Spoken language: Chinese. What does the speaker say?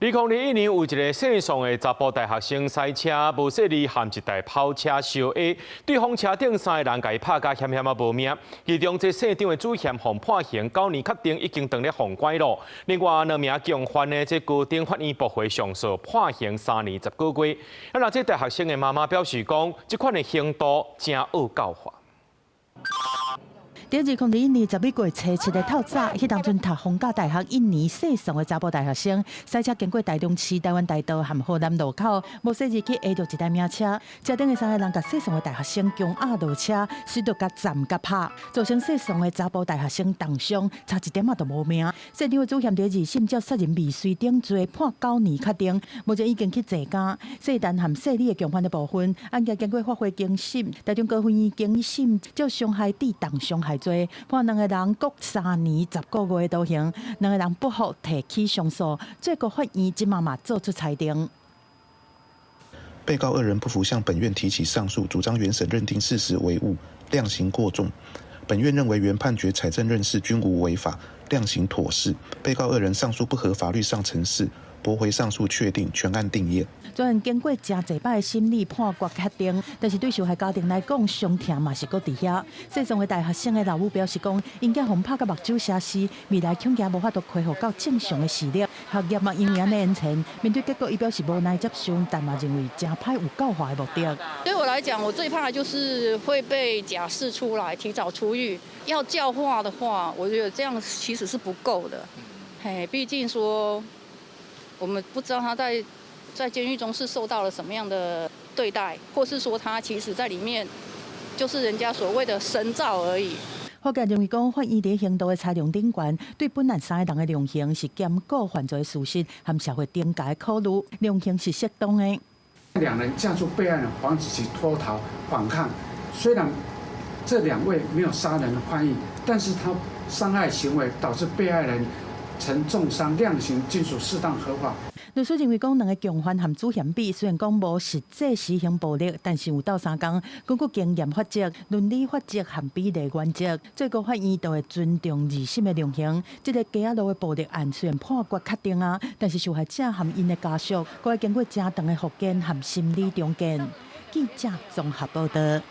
2021年有一個姓宋的查甫大學生賽車無細力和一台跑車相壓，對方車頂3個人甲伊拍甲險險啊無命。其中這姓張的主嫌被判刑9年，確定已經當咧封關咯。另外2名共犯的這高等法院駁回上訴，判刑3年10個月。那這大學生的媽媽表示講，這款的行動真惡教化。2021年11月初7日透早，迄當陣讀逢甲大學1年姓宋的查甫大學生，賽車經過台中市台灣大道和河南路口，無細日去壓到一台名車，車頂的3個人甲姓宋的大學生強壓落車，隨着甲站甲拍，造成姓宋的查甫大學生重傷，差一點都無命。現場的主嫌第2審照殺人未遂等罪，判9年確定，目前已經去坐監。細陳和細李的共犯的部分，案件經過發回經審，台中高分院經一審照傷害致重傷害罪，判2個人各3年10個月徒刑，2個人不服提起上訴，最高法院即嘛做出裁定。被告2人不服向本院提起上訴，主張原審認定事實為誤，量刑過重。本院認為原判決採證認識均無違法，量刑妥適。被告2人上訴不合法律上程式，駁回上訴確定，全案定讞。雖然經過真濟擺的審理判決確定，但是對受害家庭來講，傷痛嘛是擱佇遐。姓宋的大學生的老母表示講，因囝被拍甲目睭斜視，未來恐驚無法度恢復到正常的視力，學業嘛因為安尼延前。面對結果，伊表示無奈接受，但嘛認為真歹有教化的目的。對我來講，我最怕的就是會被假釋出來，提早出獄。要教化的話，我覺得這樣其實是不夠的。嘿，畢竟說我們不知道他在監獄中是受到了什麼樣的對待，或是說他其實在裡面就是人家所謂的神造而已。法官認為講，法院在刑度的裁量頂懸，對本案3個人的量刑是兼顧犯罪的事實和社會頂界的考慮，量刑是適當的。2人架住被害人，防止其脫逃反抗。雖然這2位沒有殺人的犯意，但是他傷害行為導致被害人曾重傷，量刑盡屬適當合法。律師認為講，2個共犯和主嫌比雖然講無實際施行暴力，但是有鬥3工，根據經驗法則、倫理法則和比例原則，最高法院都會尊重2審的量刑。這個雞仔路的暴力案雖然判決確定啊，但是受害者和因的家屬，還要經過正當的復健和心理重建。記者綜合報道。